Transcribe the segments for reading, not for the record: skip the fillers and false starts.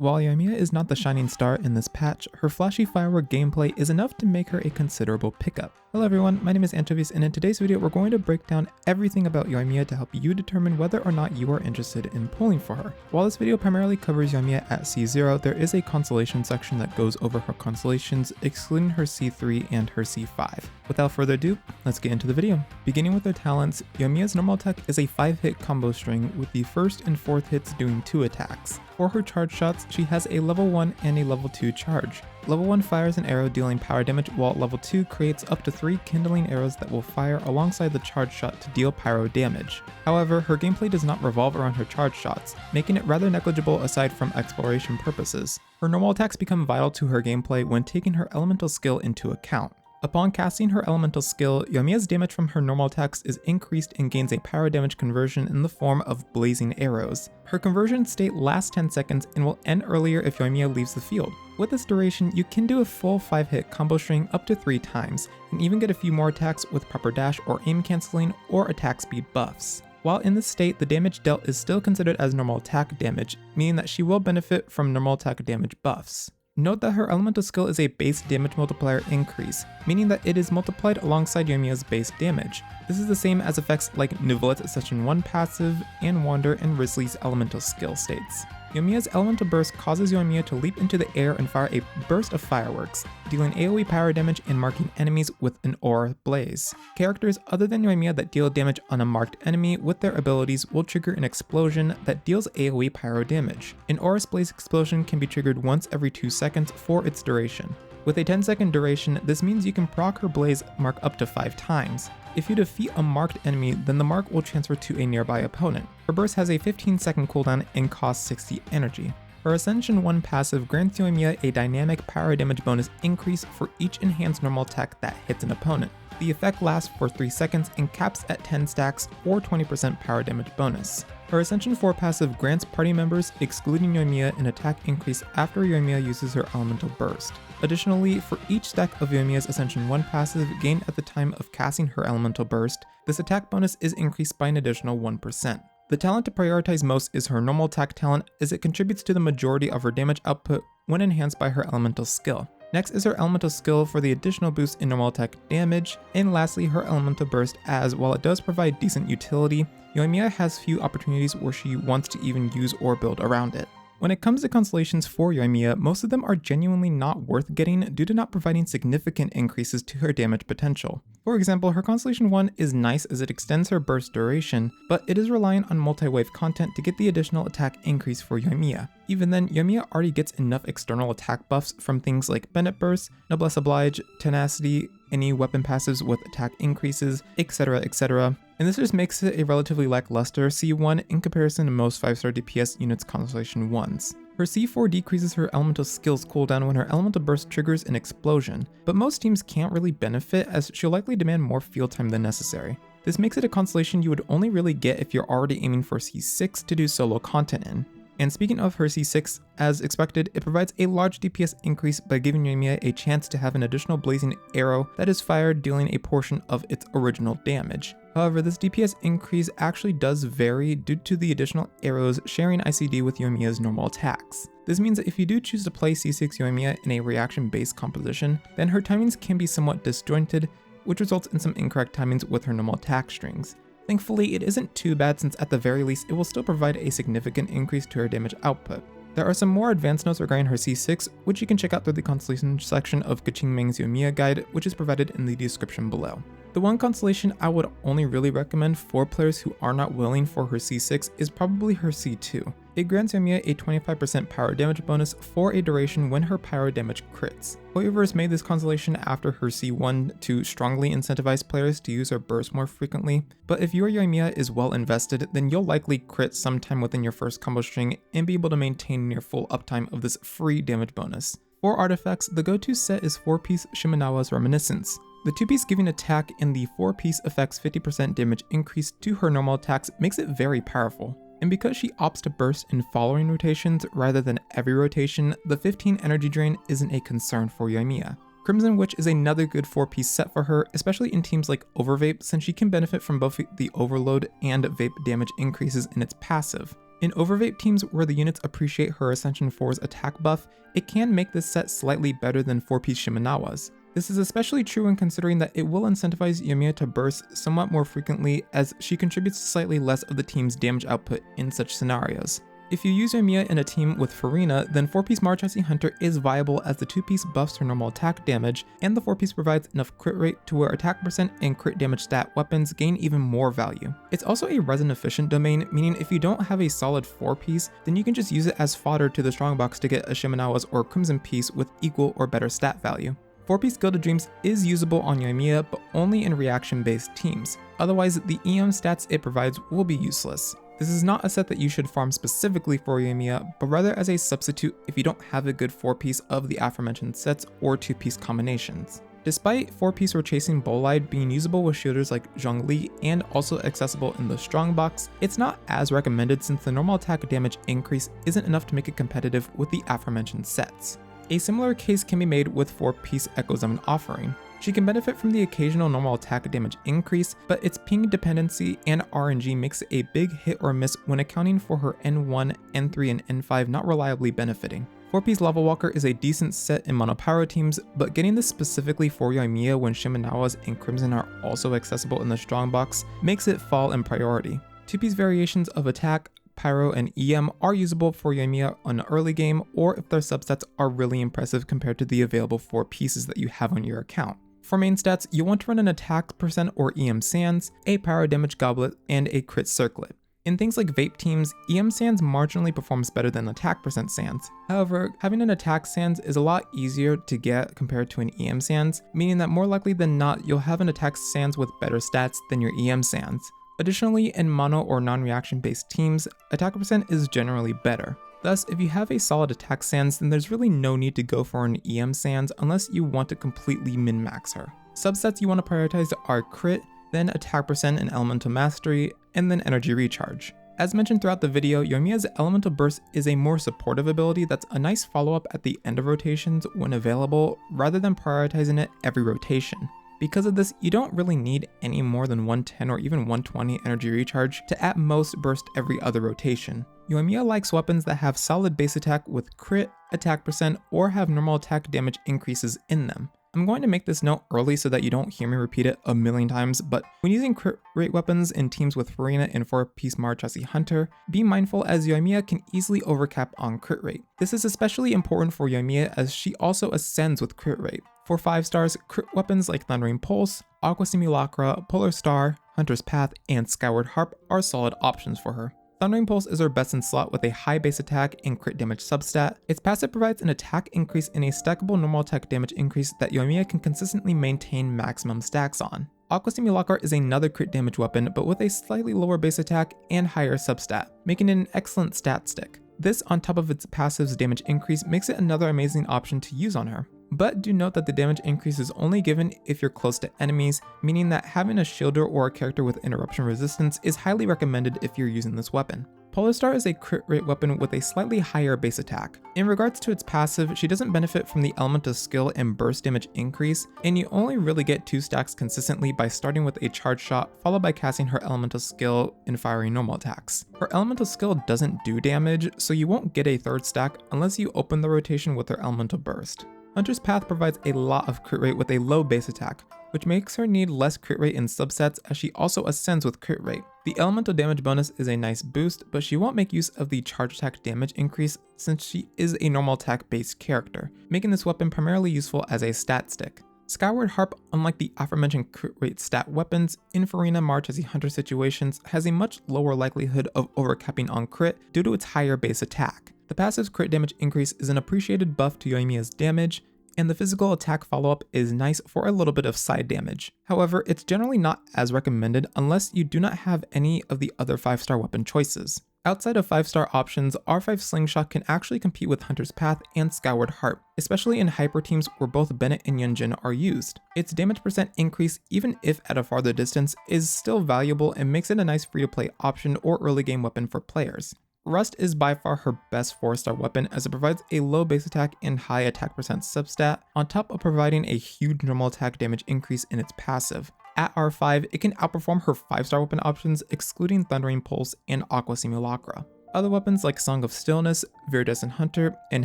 While Yoimiya is not the shining star in this patch, her flashy firework gameplay is enough to make her a considerable pickup. Hello everyone, my name is Anchovies, and in today's video we're going to break down everything about Yoimiya to help you determine whether or not you are interested in pulling for her. While this video primarily covers Yoimiya at C0, there is a constellation section that goes over her constellations, excluding her C3 and her C5. Without further ado, let's get into the video. Beginning with her talents, Yoimiya's normal attack is a 5-hit combo string with the first and fourth hits doing 2 attacks. For her charge shots, she has a level 1 and a level 2 charge. Level 1 fires an arrow dealing power damage, while level 2 creates up to 3 kindling arrows that will fire alongside the charge shot to deal pyro damage. However, her gameplay does not revolve around her charge shots, making it rather negligible aside from exploration purposes. Her normal attacks become vital to her gameplay when taking her elemental skill into account. Upon casting her elemental skill, Yoimiya's damage from her normal attacks is increased and gains a pyro damage conversion in the form of blazing arrows. Her conversion state lasts 10 seconds and will end earlier if Yoimiya leaves the field. With this duration, you can do a full 5-hit combo string up to 3 times, and even get a few more attacks with proper dash or aim cancelling or attack speed buffs. While in this state, the damage dealt is still considered as normal attack damage, meaning that she will benefit from normal attack damage buffs. Note that her elemental skill is a base damage multiplier increase, meaning that it is multiplied alongside Yoimiya's base damage. This is the same as effects like Nuvolet's Session 1 passive, and Wander and Risley's elemental skill states. Yoimiya's elemental burst causes Yoimiya to leap into the air and fire a burst of fireworks, dealing AoE power damage and marking enemies with an aura blaze. Characters other than Yoimiya that deal damage on a marked enemy with their abilities will trigger an explosion that deals AoE pyro damage. An aura blaze explosion can be triggered once every 2 seconds for its duration. With a 10-second duration, this means you can proc her blaze mark up to 5 times. If you defeat a marked enemy, then the mark will transfer to a nearby opponent. Her burst has a 15-second cooldown and costs 60 energy. Her Ascension 1 passive grants Yoimiya a dynamic pyro damage bonus increase for each enhanced normal attack that hits an opponent. The effect lasts for 3 seconds and caps at 10 stacks or 20% power damage bonus. Her Ascension 4 passive grants party members, excluding Yoimiya, an attack increase after Yoimiya uses her elemental burst. Additionally, for each stack of Yoimiya's Ascension 1 passive gained at the time of casting her elemental burst, this attack bonus is increased by an additional 1%. The talent to prioritize most is her normal attack talent, as it contributes to the majority of her damage output when enhanced by her elemental skill. Next is her elemental skill for the additional boost in normal attack damage, and lastly her elemental burst, as while it does provide decent utility, Yoimiya has few opportunities where she wants to even use or build around it. When it comes to constellations for Yoimiya, most of them are genuinely not worth getting due to not providing significant increases to her damage potential. For example, her Constellation 1 is nice as it extends her burst duration, but it is reliant on multi-wave content to get the additional attack increase for Yoimiya. Even then, Yoimiya already gets enough external attack buffs from things like Bennett Burst, Noblesse Oblige, Tenacity, any weapon passives with attack increases, etc, etc. And this just makes it a relatively lackluster C1 in comparison to most 5-star DPS units' Constellation 1s. Her C4 decreases her elemental skills cooldown when her elemental burst triggers an explosion, but most teams can't really benefit as she'll likely demand more field time than necessary. This makes it a constellation you would only really get if you're already aiming for C6 to do solo content in. And speaking of her C6, as expected, it provides a large DPS increase by giving Yoimiya a chance to have an additional blazing arrow that is fired, dealing a portion of its original damage. However, this DPS increase actually does vary due to the additional arrows sharing ICD with Yoimiya's normal attacks. This means that if you do choose to play C6 Yoimiya in a reaction-based composition, then her timings can be somewhat disjointed, which results in some incorrect timings with her normal attack strings. Thankfully, it isn't too bad since at the very least it will still provide a significant increase to her damage output. There are some more advanced notes regarding her C6, which you can check out through the Constellation section of Gachingmeng's Yoimiya guide, which is provided in the description below. The one constellation I would only really recommend for players who are not willing for her C6 is probably her C2. It grants Yoimiya a 25% power damage bonus for a duration when her pyro damage crits. Hoyoverse made this constellation after her C1 to strongly incentivize players to use her burst more frequently, but if your Yoimiya is well invested, then you'll likely crit sometime within your first combo string and be able to maintain near full uptime of this free damage bonus. For artifacts, the go-to set is 4-piece Shimenawa's Reminiscence. The 2-piece giving attack and the 4-piece effects 50% damage increase to her normal attacks makes it very powerful. And because she opts to burst in following rotations rather than every rotation, the 15 energy drain isn't a concern for Yoimiya. Crimson Witch is another good 4-piece set for her, especially in teams like Overvape, since she can benefit from both the overload and vape damage increases in its passive. In overvape teams where the units appreciate her Ascension 4's attack buff, it can make this set slightly better than 4-piece Shimenawa's. This is especially true when considering that it will incentivize Yoimiya to burst somewhat more frequently as she contributes slightly less of the team's damage output in such scenarios. If you use Yoimiya in a team with Farina, then 4-piece Marchesi Hunter is viable as the 2-piece buffs her normal attack damage, and the 4-piece provides enough crit rate to where attack percent and crit damage stat weapons gain even more value. It's also a resin efficient domain, meaning if you don't have a solid 4-piece, then you can just use it as fodder to the strongbox to get a Shimenawa's or Crimson piece with equal or better stat value. 4-piece Gilded Dreams is usable on Yoimiya, but only in reaction-based teams. Otherwise, the EM stats it provides will be useless. This is not a set that you should farm specifically for Yoimiya, but rather as a substitute if you don't have a good 4-piece of the aforementioned sets or 2-piece combinations. Despite 4-piece or Chasing Bolide being usable with shooters like Zhongli and also accessible in the Strongbox, it's not as recommended since the normal attack damage increase isn't enough to make it competitive with the aforementioned sets. A similar case can be made with 4-piece Echo Zemen Offering. She can benefit from the occasional normal attack damage increase, but its ping dependency and RNG makes it a big hit or miss when accounting for her N1, N3, and N5 not reliably benefiting. 4-piece Lava Walker is a decent set in mono pyro teams, but getting this specifically for Yoimiya when Shimenawa's and Crimson are also accessible in the Strongbox makes it fall in priority. 2-piece variations of attack, Pyro, and EM are usable for Yoimiya on early game, or if their subsets are really impressive compared to the available 4 pieces that you have on your account. For main stats, you'll want to run an attack percent or EM Sands, a Pyro damage goblet, and a crit circlet. In things like Vape teams, EM Sands marginally performs better than attack percent Sands. However, having an attack Sands is a lot easier to get compared to an EM Sands, meaning that more likely than not, you'll have an attack Sands with better stats than your EM Sands. Additionally, in mono or non-reaction based teams, attack percent is generally better. Thus, if you have a solid attack Sands, then there's really no need to go for an EM Sands unless you want to completely min-max her. Subsets you want to prioritize are crit, then attack percent and elemental mastery, and then energy recharge. As mentioned throughout the video, Yoimiya's elemental burst is a more supportive ability that's a nice follow-up at the end of rotations when available, rather than prioritizing it every rotation. Because of this, you don't really need any more than 110 or even 120 energy recharge to at most burst every other rotation. Yoimiya likes weapons that have solid base attack with crit, attack percent, or have normal attack damage increases in them. I'm going to make this note early so that you don't hear me repeat it a million times, but when using crit rate weapons in teams with Farina and 4-piece Marchesi Hunter, be mindful as Yoimiya can easily overcap on crit rate. This is especially important for Yoimiya as she also ascends with crit rate. For 5 stars, crit weapons like Thundering Pulse, Aqua Simulacra, Polar Star, Hunter's Path, and Skyward Harp are solid options for her. Thundering Pulse is her best in slot with a high base attack and crit damage substat. Its passive provides an attack increase and a stackable normal attack damage increase that Yoimiya can consistently maintain maximum stacks on. Aqua Simulacra is another crit damage weapon, but with a slightly lower base attack and higher substat, making it an excellent stat stick. This, on top of its passive's damage increase, makes it another amazing option to use on her. But do note that the damage increase is only given if you're close to enemies, meaning that having a shielder or a character with interruption resistance is highly recommended if you're using this weapon. Polar Star is a crit rate weapon with a slightly higher base attack. In regards to its passive, she doesn't benefit from the elemental skill and burst damage increase, and you only really get 2 stacks consistently by starting with a charge shot followed by casting her elemental skill and firing normal attacks. Her elemental skill doesn't do damage, so you won't get a 3rd stack unless you open the rotation with her elemental burst. Hunter's Path provides a lot of crit rate with a low base attack, which makes her need less crit rate in subsets as she also ascends with crit rate. The elemental damage bonus is a nice boost, but she won't make use of the charge attack damage increase since she is a normal attack based character, making this weapon primarily useful as a stat stick. Skyward Harp, unlike the aforementioned crit rate stat weapons, in Farina Marchesi Hunter situations has a much lower likelihood of overcapping on crit due to its higher base attack. The passive's crit damage increase is an appreciated buff to Yoimiya's damage, and the physical attack follow-up is nice for a little bit of side damage. However, it's generally not as recommended unless you do not have any of the other 5-star weapon choices. Outside of 5-star options, R5 Slingshot can actually compete with Hunter's Path and Skyward Harp, especially in hyper teams where both Bennett and Yunjin are used. Its damage percent increase, even if at a farther distance, is still valuable and makes it a nice free-to-play option or early game weapon for players. Rust is by far her best 4-star weapon as it provides a low base attack and high attack percent substat, on top of providing a huge normal attack damage increase in its passive. At R5, it can outperform her 5-star weapon options excluding Thundering Pulse and Aqua Simulacra. Other weapons like Song of Stillness, Viridescent Hunter, and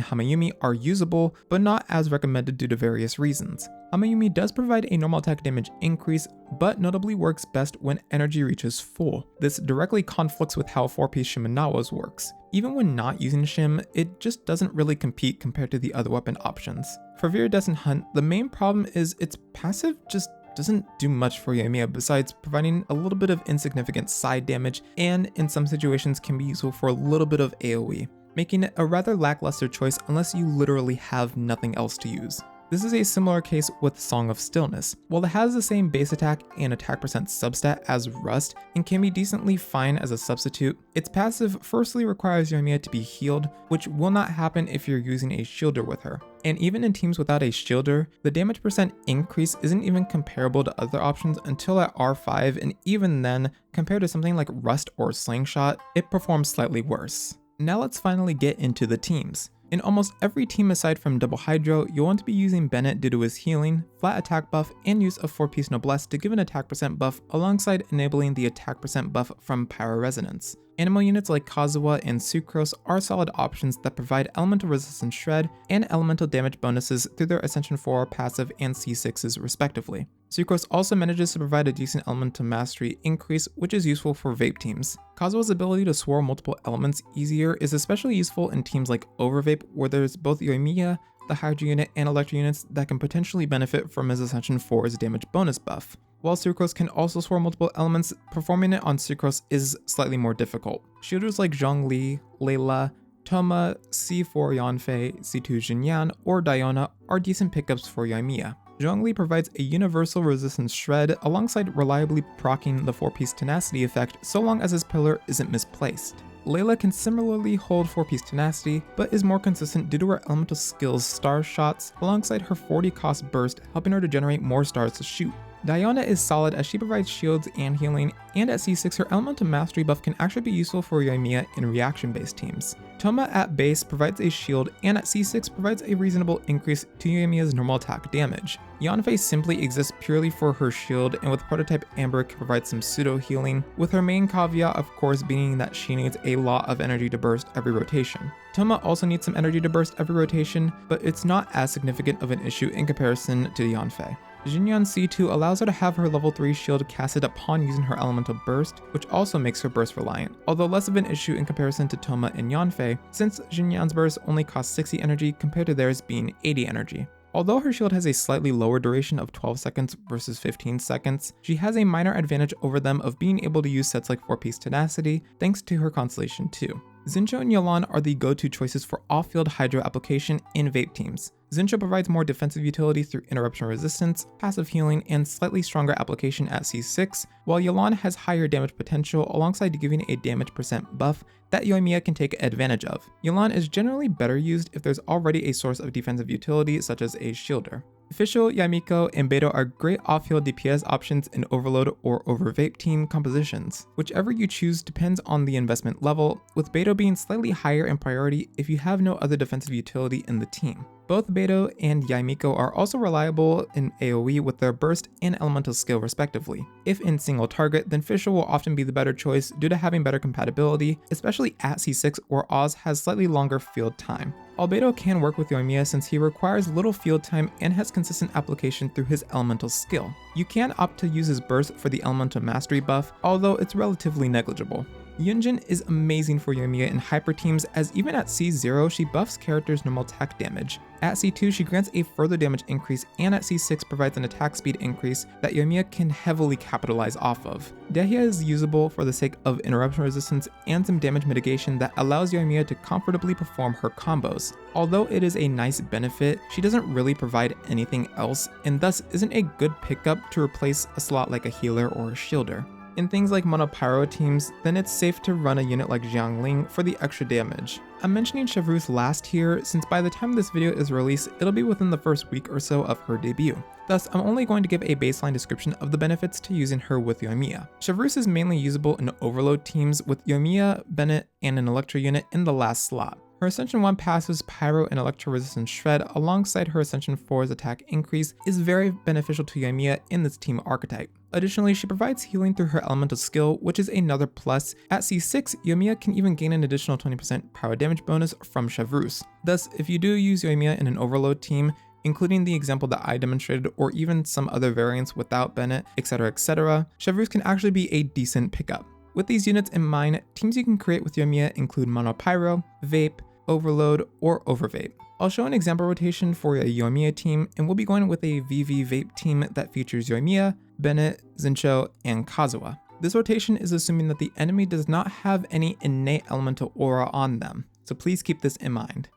Hamayumi are usable, but not as recommended due to various reasons. Hamayumi does provide a normal attack damage increase, but notably works best when energy reaches full. This directly conflicts with how 4-piece Shimenawa's works. Even when not using Shim, it just doesn't really compete compared to the other weapon options. For Viridescent Hunt, the main problem is its passive just doesn't do much for Yoimiya besides providing a little bit of insignificant side damage, and in some situations can be useful for a little bit of AoE, making it a rather lackluster choice unless you literally have nothing else to use. This is a similar case with Song of Stillness. While it has the same base attack and attack percent substat as Rust and can be decently fine as a substitute, its passive firstly requires Yoimiya to be healed, which will not happen if you're using a shielder with her. And even in teams without a shielder, the damage percent increase isn't even comparable to other options until at R5, and even then, compared to something like Rust or Slingshot, it performs slightly worse. Now let's finally get into the teams. In almost every team aside from Double Hydro, you'll want to be using Bennett due to his healing, flat attack buff, and use of 4-piece Noblesse to give an attack percent buff alongside enabling the attack percent buff from Pyro Resonance. Animal units like Kazuha and Sucrose are solid options that provide elemental resistance shred and elemental damage bonuses through their Ascension 4 passive and C6s respectively. Sucrose also manages to provide a decent elemental mastery increase, which is useful for vape teams. Kazuha's ability to swirl multiple elements easier is especially useful in teams like Overvape, where there's both Yoimiya, the Hydra unit, and Electro units that can potentially benefit from his Ascension 4's damage bonus buff. While Sucrose can also swirl multiple elements, performing it on Sucrose is slightly more difficult. Shielders like Zhongli, Layla, Toma, C4 Yanfei, C2 Xinyan, or Diona are decent pickups for Yoimiya. Zhongli provides a universal resistance shred alongside reliably proccing the 4-piece tenacity effect so long as his pillar isn't misplaced. Layla can similarly hold 4-piece tenacity, but is more consistent due to her elemental skills star shots alongside her 40 cost burst, helping her to generate more stars to shoot. Diona is solid as she provides shields and healing, and at C6 her elemental mastery buff can actually be useful for Yoimiya in reaction-based teams. Toma at base provides a shield, and at C6 provides a reasonable increase to Yoimiya's normal attack damage. Yanfei simply exists purely for her shield, and with Prototype Amber can provide some pseudo healing, with her main caveat of course being that she needs a lot of energy to burst every rotation. Toma also needs some energy to burst every rotation, but it's not as significant of an issue in comparison to Yanfei. Xinyan C2 allows her to have her level 3 shield casted upon using her elemental burst, which also makes her burst reliant, although less of an issue in comparison to Toma and Yanfei, since Xinyan's burst only costs 60 energy compared to theirs being 80 energy. Although her shield has a slightly lower duration of 12 seconds versus 15 seconds, she has a minor advantage over them of being able to use sets like 4-piece tenacity thanks to her Constellation 2. Xincho and Yelan are the go-to choices for off-field Hydro application in vape teams. Xincho provides more defensive utility through interruption resistance, passive healing, and slightly stronger application at C6, while Yelan has higher damage potential alongside giving a damage percent buff that Yoimiya can take advantage of. Yelan is generally better used if there's already a source of defensive utility such as a shielder. Official, Yamiko, and Beto are great off-field DPS options in Overload or Overvape team compositions. Whichever you choose depends on the investment level, with Beto being slightly higher in priority if you have no other defensive utility in the team. Both Beto and Yaimiko are also reliable in AoE with their burst and elemental skill respectively. If in single target, then Fischl will often be the better choice due to having better compatibility, especially at C6 where Oz has slightly longer field time. Albedo can work with Yoimiya since he requires little field time and has consistent application through his elemental skill. You can opt to use his burst for the elemental mastery buff, although it's relatively negligible. Yunjin is amazing for Yoimiya in hyper teams as even at C0 she buffs characters' normal attack damage. At C2 she grants a further damage increase, and at C6 provides an attack speed increase that Yoimiya can heavily capitalize off of. Dehya is usable for the sake of interruption resistance and some damage mitigation that allows Yoimiya to comfortably perform her combos. Although it is a nice benefit, she doesn't really provide anything else and thus isn't a good pickup to replace a slot like a healer or a shielder. In things like mono pyro teams, then it's safe to run a unit like Jiangling for the extra damage. I'm mentioning Chevreuse last here since by the time this video is released, it'll be within the first week or so of her debut. Thus, I'm only going to give a baseline description of the benefits to using her with Yoimiya. Chevreuse is mainly usable in overload teams with Yoimiya, Bennett, and an Electro unit in the last slot. Her Ascension 1 passive's Pyro and Electro Resistance Shred alongside her Ascension 4's attack increase is very beneficial to Yoimiya in this team archetype. Additionally, she provides healing through her elemental skill, which is another plus. At C6, Yoimiya can even gain an additional 20% power damage bonus from Chevrus. Thus, if you do use Yoimiya in an overload team, including the example that I demonstrated or even some other variants without Bennett, etc., Chevrus can actually be a decent pickup. With these units in mind, teams you can create with Yoimiya include Mono Pyro, Vape, Overload, or Overvape. I'll show an example rotation for a Yoimiya team, and we'll be going with a VV Vape team that features Yoimiya, Bennett, Zincho, and Kazuha. This rotation is assuming that the enemy does not have any innate elemental aura on them, so please keep this in mind.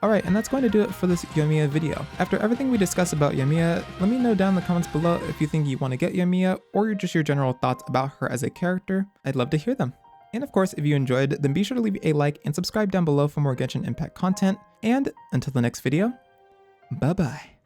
Alright, and that's going to do it for this Yoimiya video. After everything we discussed about Yoimiya, let me know down in the comments below if you think you want to get Yoimiya or just your general thoughts about her as a character. I'd love to hear them. And of course, if you enjoyed, then be sure to leave a like and subscribe down below for more Genshin Impact content. And until the next video, bye bye.